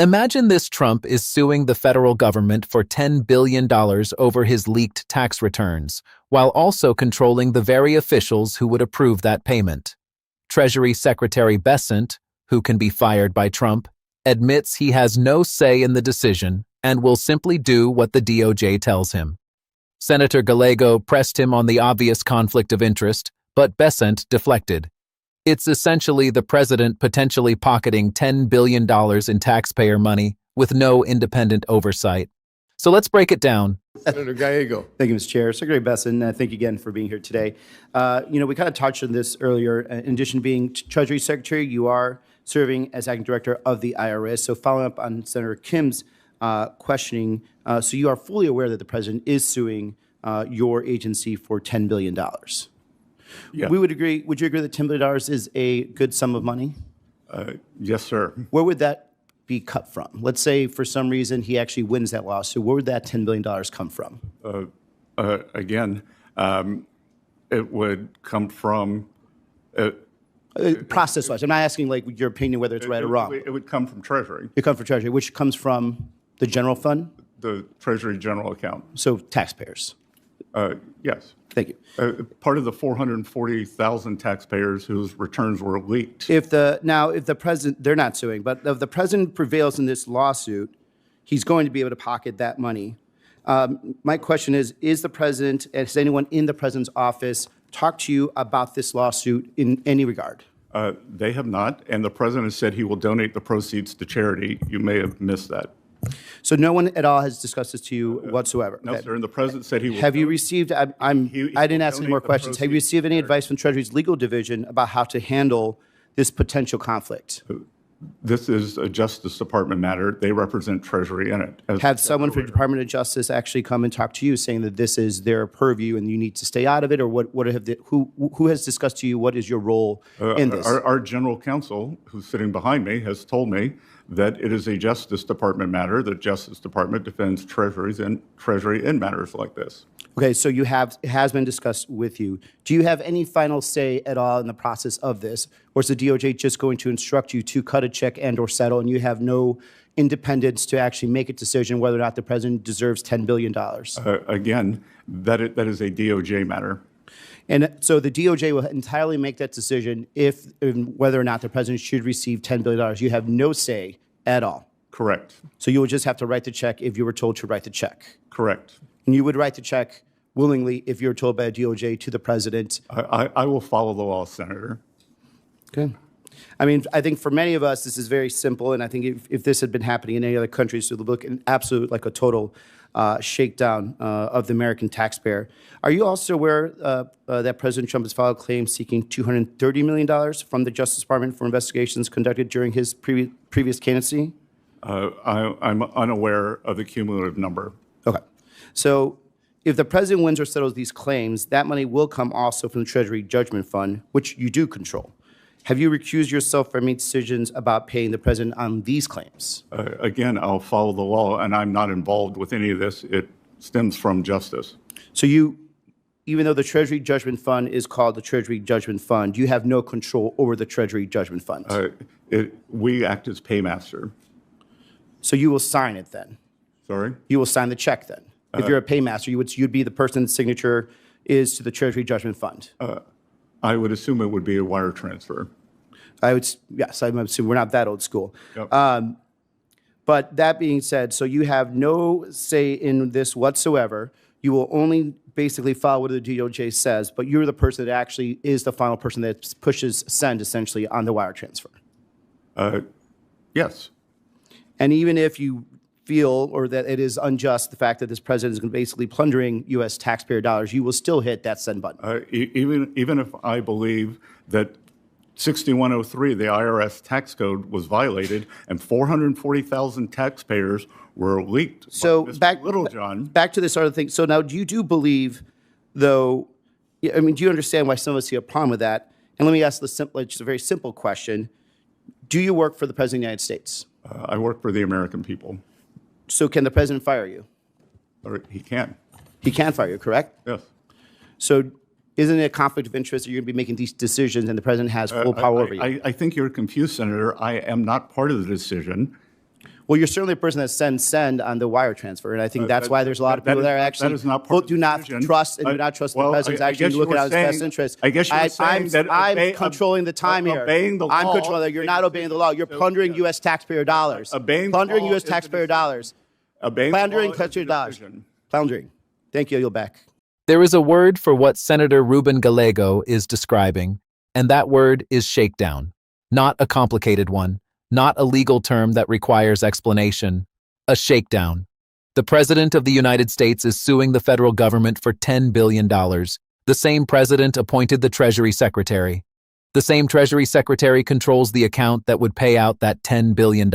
Imagine this: Trump is suing the federal government for $10 billion over his leaked tax returns, while also controlling the very officials who would approve that payment. Treasury Secretary Bessent, who can be fired by Trump, admits he has no say in the decision and will simply do what the DOJ tells him. Senator Gallego pressed him on the obvious conflict of interest, but Bessent deflected. It's essentially the president potentially pocketing $10 billion in taxpayer money with no independent oversight. So let's break it down. Senator Gallego. Thank you, Mr. Chair. Secretary Bessent, thank you again for being here today. We kind of touched on this earlier. In addition to being Treasury Secretary, you are serving as acting director of the IRS. So following up on Senator Kim's questioning, so you are fully aware that the president is suing your agency for $10 billion. Yeah. We would agree. Would you agree that $10 billion is a good sum of money? Yes, sir. Where would that be cut from? Let's say for some reason he actually wins that lawsuit. Where would that $10 billion come from? Again, it would come from... Process-wise. I'm not asking like your opinion whether it's right or wrong. It would come from Treasury. It comes from Treasury, which comes from the general fund? The Treasury general account. So taxpayers? Yes. Thank you. Part of the 440,000 taxpayers whose returns were leaked. If the president, they're not suing, but if the president prevails in this lawsuit, he's going to be able to pocket that money. My question is the president, has anyone in the president's office talked to you about this lawsuit in any regard? They have not, and the president said he will donate the proceeds to charity. You may have missed that. So no one at all has discussed this to you whatsoever? No, sir, and the president said he will. Have you received, I didn't ask any more questions. Have you received any advice from Treasury's legal division about how to handle this potential conflict? This is a Justice Department matter. They represent Treasury in it. Have someone from the Department of Justice actually come and talk to you saying that this is their purview and you need to stay out of it? Or who has discussed to you what is your role in this? Our general counsel, who's sitting behind me, has told me that it is a Justice Department matter. The Justice Department defends Treasury in matters like this. Okay, so it has been discussed with you. Do you have any final say at all in the process of this? Or is the DOJ just going to instruct you to cut a check and or settle, and you have no independence to actually make a decision whether or not the president deserves $10 billion? Again, that is a DOJ matter. And so the DOJ will entirely make that decision whether or not the president should receive $10 billion. You have no say at all. Correct. So you would just have to write the check if you were told to write the check. Correct. And you would write the check willingly if you were told by a DOJ to the president. I will follow the law, Senator. Okay. I mean, I think for many of us, this is very simple. And I think if this had been happening in any other countries, it would look an absolute, like a total shakedown of the American taxpayer. Are you also aware that President Trump has filed claims seeking $230 million from the Justice Department for investigations conducted during his previous candidacy? I'm unaware of the cumulative number. Okay. So if the president wins or settles these claims, that money will come also from the Treasury Judgment Fund, which you do control. Have you recused yourself from any decisions about paying the president on these claims? Again, I'll follow the law, and I'm not involved with any of this. It stems from justice. So even though the Treasury Judgment Fund is called the Treasury Judgment Fund, you have no control over the Treasury Judgment Fund? We act as paymaster. So you will sign it then? Sorry? You will sign the check then? If you're a paymaster, you'd be the person's signature is to the Treasury Judgment Fund? I would assume it would be a wire transfer. Yes, I'm assuming we're not that old school. Yep. But that being said, so you have no say in this whatsoever. You will only basically follow what the DOJ says, but you're the person that actually is the final person that pushes send, essentially, on the wire transfer. Yes. And even if you feel or that it is unjust, the fact that this president is basically plundering U.S. taxpayer dollars, you will still hit that send button. Even if I believe that 6103, the IRS tax code, was violated and 440,000 taxpayers were leaked. So back to this other thing. So now, do you believe, though? I mean, do you understand why some of us see a problem with that? And let me ask just a very simple question: do you work for the president of the United States? I work for the American people. So can the president fire you? He can. He can fire you, correct? Yes. So isn't it a conflict of interest that you're going to be making these decisions and the president has full power over you? I think you're confused, Senator. I am not part of the decision. Well, you're certainly a person that send on the wire transfer, and I think that's why there's a lot of people that are actually do not trust and do not trust the president's actually looking out his best interest. I guess you're saying that I'm controlling the time here. Obeying the law. I'm controlling. You're not obeying the law. You're plundering U.S. taxpayer dollars. Plundering U.S. taxpayer dollars. Plundering taxpayer dollars. Plundering. Thank you. You're back. There is a word for what Senator Ruben Gallego is describing, and that word is shakedown. Not a complicated one. Not a legal term that requires explanation. A shakedown. The President of the United States is suing the federal government for $10 billion. The same president appointed the Treasury Secretary. The same Treasury Secretary controls the account that would pay out that $10 billion.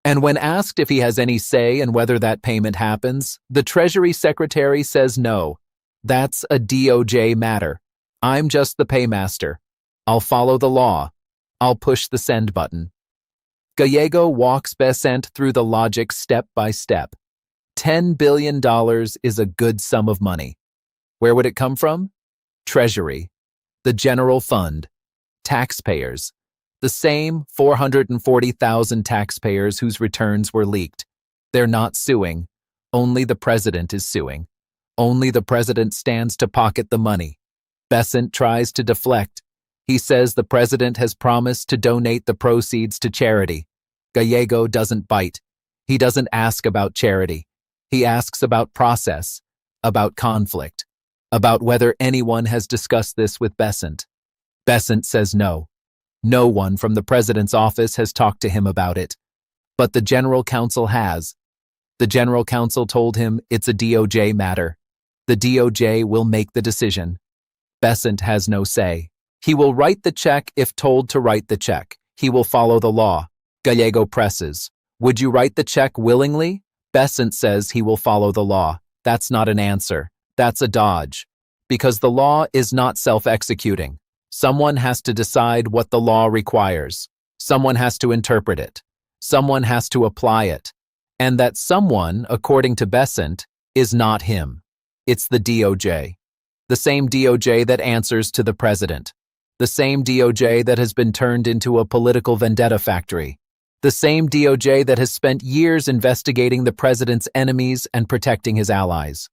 And when asked if he has any say in whether that payment happens, the Treasury Secretary says no. That's a DOJ matter. I'm just the paymaster. I'll follow the law. I'll push the send button. Gallego walks Bessent through the logic step by step. $10 billion is a good sum of money. Where would it come from? Treasury, the general fund, taxpayers, the same 440,000 taxpayers whose returns were leaked. They're not suing. Only the president is suing. Only the president stands to pocket the money. Bessent tries to deflect. He says the president has promised to donate the proceeds to charity. Gallego doesn't bite. He doesn't ask about charity. He asks about process, about conflict, about whether anyone has discussed this with Bessent. Bessent says no. No one from the president's office has talked to him about it. But the general counsel has. The general counsel told him it's a DOJ matter. The DOJ will make the decision. Bessent has no say. He will write the check if told to write the check. He will follow the law. Gallego presses. Would you write the check willingly? Bessent says he will follow the law. That's not an answer. That's a dodge. Because the law is not self-executing. Someone has to decide what the law requires. Someone has to interpret it. Someone has to apply it. And that someone, according to Bessent, is not him. It's the DOJ. The same DOJ that answers to the president. The same DOJ that has been turned into a political vendetta factory. The same DOJ that has spent years investigating the president's enemies and protecting his allies.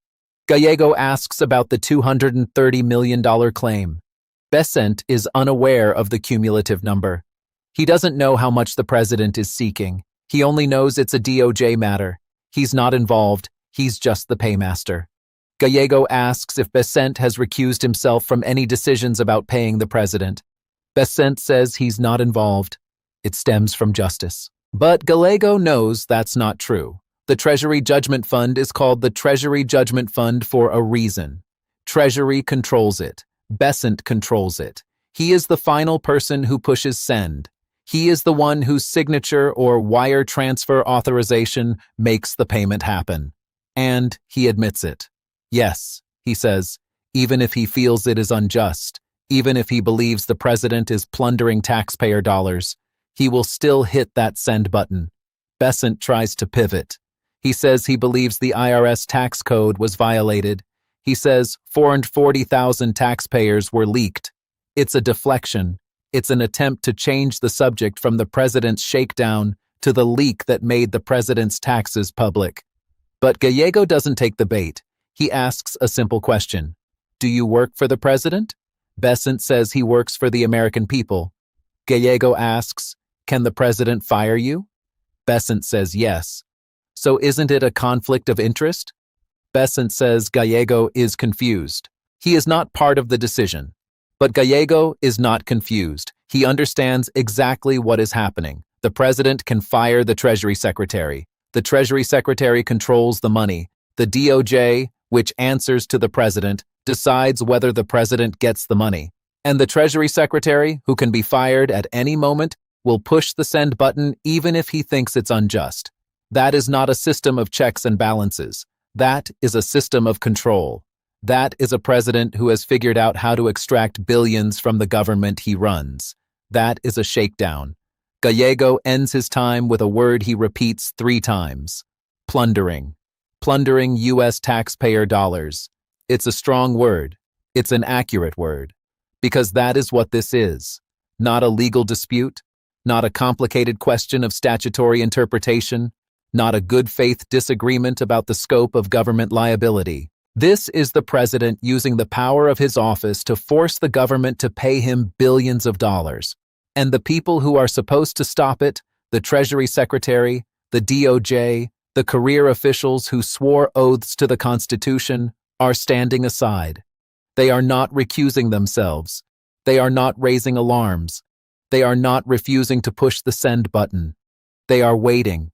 Gallego asks about the $230 million claim. Bessent is unaware of the cumulative number. He doesn't know how much the president is seeking. He only knows it's a DOJ matter. He's not involved. He's just the paymaster. Gallego asks if Bessent has recused himself from any decisions about paying the president. Bessent says he's not involved. It stems from justice. But Gallego knows that's not true. The Treasury Judgment Fund is called the Treasury Judgment Fund for a reason. Treasury controls it. Bessent controls it. He is the final person who pushes send. He is the one whose signature or wire transfer authorization makes the payment happen. And he admits it. Yes, he says, even if he feels it is unjust, even if he believes the president is plundering taxpayer dollars, he will still hit that send button. Bessent tries to pivot. He says he believes the IRS tax code was violated. He says 440,000 taxpayers were leaked. It's a deflection. It's an attempt to change the subject from the president's shakedown to the leak that made the president's taxes public. But Gallego doesn't take the bait. He asks a simple question. Do you work for the president? Bessent says he works for the American people. Gallego asks, can the president fire you? Bessent says yes. So isn't it a conflict of interest? Bessent says Gallego is confused. He is not part of the decision. But Gallego is not confused. He understands exactly what is happening. The president can fire the Treasury Secretary. The Treasury Secretary controls the money. The DOJ, which answers to the president, decides whether the president gets the money. And the Treasury Secretary, who can be fired at any moment, will push the send button even if he thinks it's unjust. That is not a system of checks and balances. That is a system of control. That is a president who has figured out how to extract billions from the government he runs. That is a shakedown. Gallego ends his time with a word he repeats 3 times. Plundering. Plundering U.S. taxpayer dollars. It's a strong word. It's an accurate word. Because that is what this is. Not a legal dispute, not a complicated question of statutory interpretation, not a good faith disagreement about the scope of government liability. This is the president using the power of his office to force the government to pay him billions of dollars. And the people who are supposed to stop it, the Treasury Secretary, the DOJ, the career officials who swore oaths to the Constitution, are standing aside. They are not recusing themselves. They are not raising alarms. They are not refusing to push the send button. They are waiting.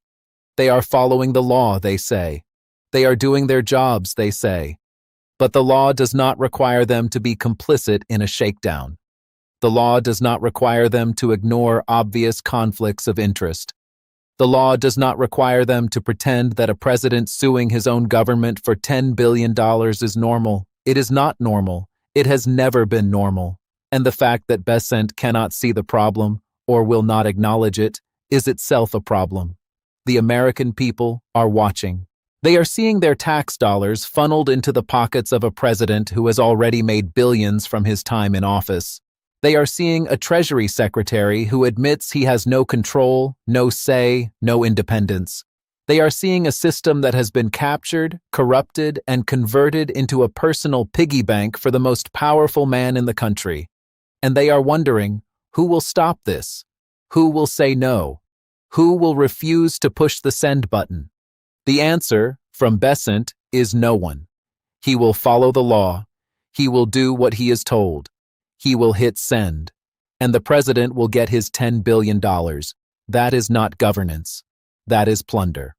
They are following the law, they say. They are doing their jobs, they say. But the law does not require them to be complicit in a shakedown. The law does not require them to ignore obvious conflicts of interest. The law does not require them to pretend that a president suing his own government for $10 billion is normal. It is not normal. It has never been normal. And the fact that Bessent cannot see the problem, or will not acknowledge it, is itself a problem. The American people are watching. They are seeing their tax dollars funneled into the pockets of a president who has already made billions from his time in office. They are seeing a Treasury Secretary who admits he has no control, no say, no independence. They are seeing a system that has been captured, corrupted, and converted into a personal piggy bank for the most powerful man in the country. And they are wondering, who will stop this? Who will say no? Who will refuse to push the send button? The answer, from Bessent, is no one. He will follow the law. He will do what he is told. He will hit send. And the president will get his $10 billion. That is not governance. That is plunder.